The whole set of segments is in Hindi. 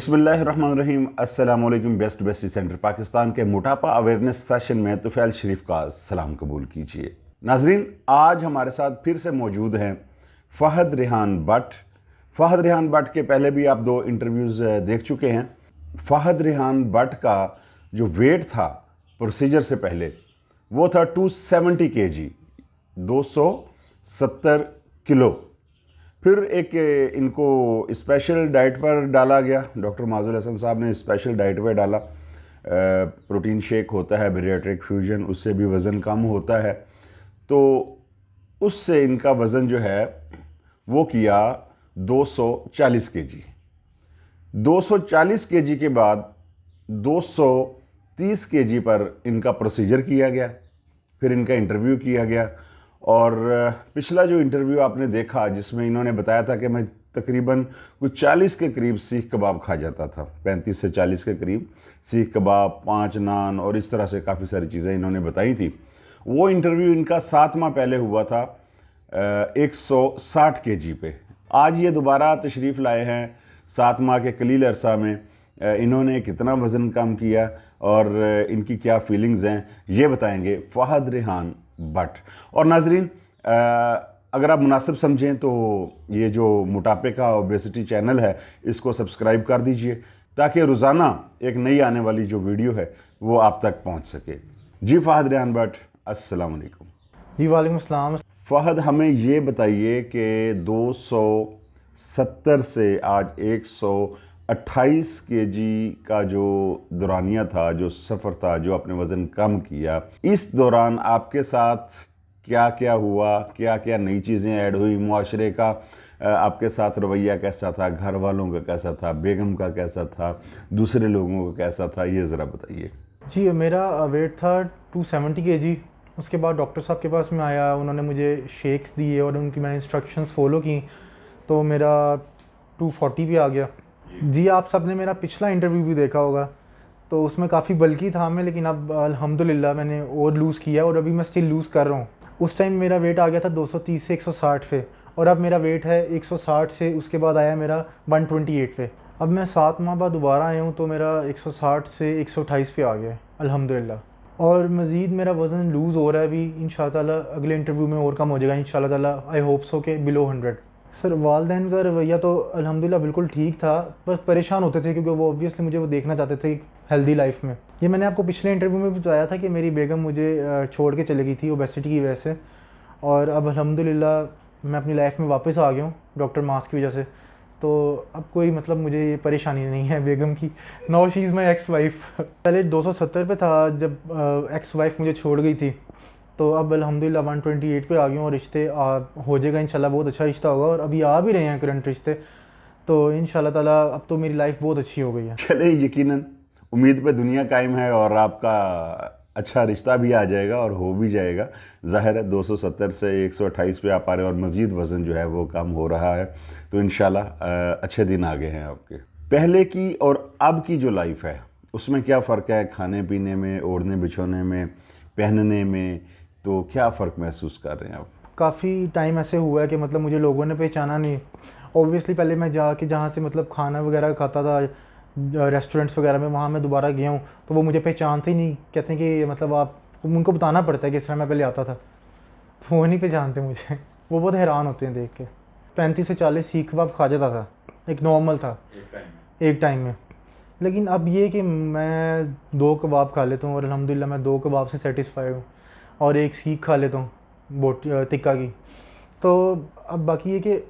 बिस्मिल्लाहिर्रहमानिर्रहीम। अस्सलाम वालेकुम। बेस्ट ओबेसिटी सेंटर पाकिस्तान के मोटापा अवेयरनेस सेशन में तुफैल शरीफ का सलाम कबूल कीजिए। नाजरीन, आज हमारे साथ फिर से मौजूद हैं फ़हद रेहान भट्ट। फ़हद रेहान भट्ट के पहले भी आप 2 इंटरव्यूज़ देख चुके हैं। फ़हद रेहान भट्ट का जो वेट था प्रोसीजर से पहले वो था 270 kg, 270 किलो। फिर एक इनको स्पेशल डाइट पर डाला गया। डॉक्टर माज़ उल हसन साहब ने स्पेशल डाइट पर डाला। प्रोटीन शेक होता है बेरियाट्रिक फ्यूजन, उससे भी वज़न कम होता है। तो उससे इनका वज़न जो है वो किया 240 kg। 240 kg के बाद 230 kg पर इनका प्रोसीजर किया गया। फिर इनका इंटरव्यू किया गया और पिछला जो इंटरव्यू आपने देखा जिसमें इन्होंने बताया था कि मैं तकरीबन कुछ 40 के करीब सीख कबाब खा जाता था, 35 से 40 के करीब सीख कबाब, 5 नान और इस तरह से काफ़ी सारी चीज़ें इन्होंने बताई थी। वो इंटरव्यू इनका 7 माह पहले हुआ था 160 kg पे। आज ये दोबारा तशरीफ़ लाए हैं 7 माह के कलील अरसा में। इन्होंने कितना वज़न कम किया और इनकी क्या फीलिंग्स हैं ये बताएंगे फ़हद रेहान भट्ट। और नाजरीन, अगर आप मुनासिब समझें तो ये जो मोटापे का ओबेसिटी चैनल है इसको सब्सक्राइब कर दीजिए ताकि रोज़ाना एक नई आने वाली जो वीडियो है वो आप तक पहुंच सके। जी फ़हद रेहान भट्ट, अस्सलाम वालेकुम। जी वालेकुम अस्सलाम। फ़हद, हमें ये बताइए कि 270 से आज 128 kg का जो दौरानिया था, जो सफ़र था, जो आपने वज़न कम किया, इस दौरान आपके साथ क्या क्या हुआ, क्या क्या नई चीज़ें ऐड हुई, मुआशरे का आपके साथ रवैया कैसा था, घर वालों का कैसा था, बेगम का कैसा था, दूसरे लोगों का कैसा था, ये ज़रा बताइए। जी, मेरा वेट था 270 kg। उसके बाद डॉक्टर साहब के पास मैं आया, उन्होंने मुझे शेक्स दिए और उनकी मैंने इंस्ट्रक्शंस फॉलो की तो मेरा 240 पे आ गया। जी, आप सब ने मेरा पिछला इंटरव्यू भी देखा होगा तो उसमें काफ़ी बल्की था मैं, लेकिन अब अल्हम्दुलिल्लाह मैंने और लूज़ किया और अभी मैं स्टिल लूज़ कर रहा हूँ। उस टाइम मेरा वेट आ गया था 230 से 160 पे और अब मेरा वेट है 160 से उसके बाद आया मेरा 128 पे। अब मैं 7 माह बाद दोबारा आया हूँ तो मेरा 160 से 128 पे आ गया अल्हम्दुलिल्लाह। और मज़ीद मेरा वज़न लूज़ हो रहा है अभी, इंशाअल्लाह ताला अगले इंटरव्यू में और कम हो जाएगा इंशाअल्लाह ताला। आई होप सो के बिलो 100। सर, वालदैन का रवैया तो अल्हम्दुलिल्लाह बिल्कुल ठीक था, बस परेशान होते थे क्योंकि वो ऑब्वियसली मुझे वो देखना चाहते थे हेल्दी लाइफ में। ये मैंने आपको पिछले इंटरव्यू में भी बताया था कि मेरी बेगम मुझे छोड़ के चली गई थी ओबेसिटी की वजह से, और अब अल्हम्दुलिल्लाह मैं अपनी लाइफ में वापस आ गया हूँ डॉक्टर माज़ की वजह से। तो अब कोई मतलब मुझे ये परेशानी नहीं है बेगम की। Now she is my ex wife. पहले 270 पे था जब एक्स वाइफ मुझे छोड़ गई थी, तो अब अल्हम्दुलिल्लाह 128 पे आ गया हूँ और रिश्ते हो जाएगा इंशाल्लाह, बहुत अच्छा रिश्ता होगा और अभी आ भी रहे हैं करंट रिश्ते, तो इंशाल्लाह ताला अब तो मेरी लाइफ बहुत अच्छी हो गई है। चले, यकीनन उम्मीद पे दुनिया कायम है और आपका अच्छा रिश्ता भी आ जाएगा और हो भी जाएगा। ज़ाहिर है 270 से 128 पे आप आ रहे हैं और मज़ीद वज़न जो है वो कम हो रहा है, तो इंशाल्लाह अच्छे दिन आ गए हैं आपके। पहले की और अब की जो लाइफ है उसमें क्या फ़र्क है, खाने पीने में, ओढ़ने बिछोने में, पहनने में, तो क्या फ़र्क महसूस कर रहे हैं आप? काफ़ी टाइम ऐसे हुआ है कि मतलब मुझे लोगों ने पहचाना नहीं। ऑब्वियसली पहले मैं जाके जहाँ से मतलब खाना वगैरह खाता था रेस्टोरेंट्स वगैरह में, वहाँ मैं दोबारा गया हूँ तो वो मुझे पहचानते ही नहीं। कहते हैं कि मतलब आप उनको बताना पड़ता है कि इस तरह मैं पहले आता था, तो वो नहीं पहचानते मुझे। वो बहुत हैरान होते हैं देख के। 35 से 40 सीख कबाब खा जाता था, एक नॉर्मल था एक टाइम में। लेकिन अब ये कि मैं 2 कबाब खा लेता हूँ और अल्हम्दुलिल्लाह मैं 2 कबाब से सेटिस्फाई हूँ और एक सीख खा लेता हूँ बोट टिक्का की। तो अब बाकी ये कि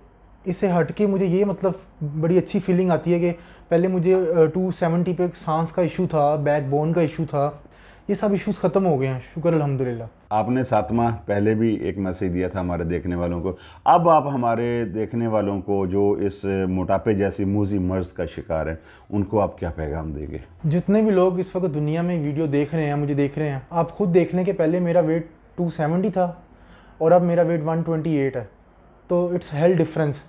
इससे हट के मुझे ये मतलब बड़ी अच्छी फीलिंग आती है कि पहले मुझे 270 पे सांस का इशू था, बैकबोन का इशू था, ये सब इश्यूज़ ख़त्म हो गए हैं, शुक्र अल्हम्दुलिल्लाह। आपने 7 माह पहले भी एक मैसेज दिया था हमारे देखने वालों को। अब आप हमारे देखने वालों को जो इस मोटापे जैसी मूजी मर्ज का शिकार हैं उनको आप क्या पैगाम देंगे? जितने भी लोग इस वक्त दुनिया में वीडियो देख रहे हैं, मुझे देख रहे हैं, आप खुद देख लें कि पहले मेरा वेट 270 था और अब मेरा वेट 128 है, तो इट्स हेल डिफरेंस।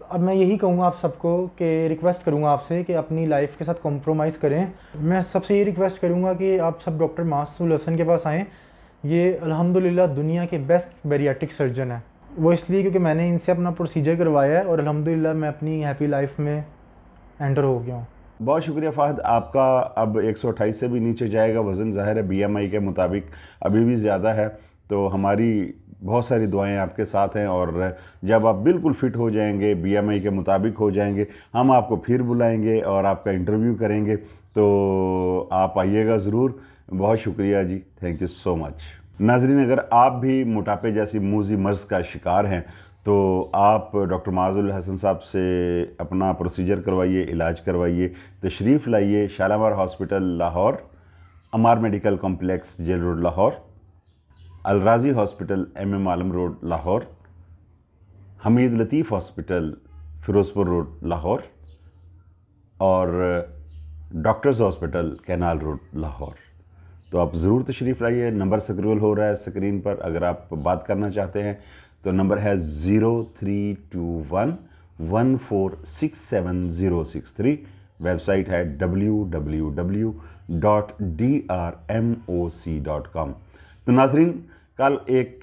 अब मैं यही कहूँगा आप सबको कि रिक्वेस्ट करूँगा आपसे कि अपनी लाइफ के साथ कॉम्प्रोमाइज़ करें। मैं सबसे ये रिक्वेस्ट करूँगा कि आप सब डॉक्टर माज़ उल हसन के पास आएँ। ये अल्हम्दुलिल्लाह दुनिया के बेस्ट बैरियाट्रिक सर्जन है। वो इसलिए क्योंकि मैंने इनसे अपना प्रोसीजर करवाया है और अल्हम्दुलिल्लाह मैं अपनी हैप्पी लाइफ में एंटर हो गया हूँ। बहुत शुक्रिया फ़हद, आपका अब 128 से भी नीचे जाएगा वज़न, ज़ाहिर है BMI के मुताबिक अभी भी ज़्यादा है, तो हमारी बहुत सारी दुआएं आपके साथ हैं। और जब आप बिल्कुल फ़िट हो जाएंगे, BMI के मुताबिक हो जाएंगे, हम आपको फिर बुलाएंगे और आपका इंटरव्यू करेंगे, तो आप आइएगा ज़रूर। बहुत शुक्रिया जी, थैंक यू सो मच। नाज़रीन, अगर आप भी मोटापे जैसी मूजी मर्ज़ का शिकार हैं तो आप डॉक्टर माज़ उल हसन साहब से अपना प्रोसीजर करवाइए, इलाज करवाइए। तशरीफ़ लाइए Shalamar hospital Lahore, Ammar medical complex jail road Lahore, Al Razi hospital MM Alam road Lahore, Hameed Latif hospital Ferozepur road Lahore और doctors hospital canal road Lahore. तो आप ज़रूर तशरीफ़ लाइए। नंबर स्क्रॉल हो रहा है स्क्रीन पर, अगर आप बात करना चाहते हैं तो नंबर है 0321146763। वेबसाइट है www.drmoc.com। तो नाज़रीन, कल एक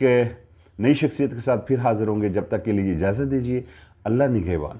नई शख्सियत के साथ फिर हाज़िर होंगे, जब तक के लिए इजाज़त दीजिए। अल्लाह निगहबान।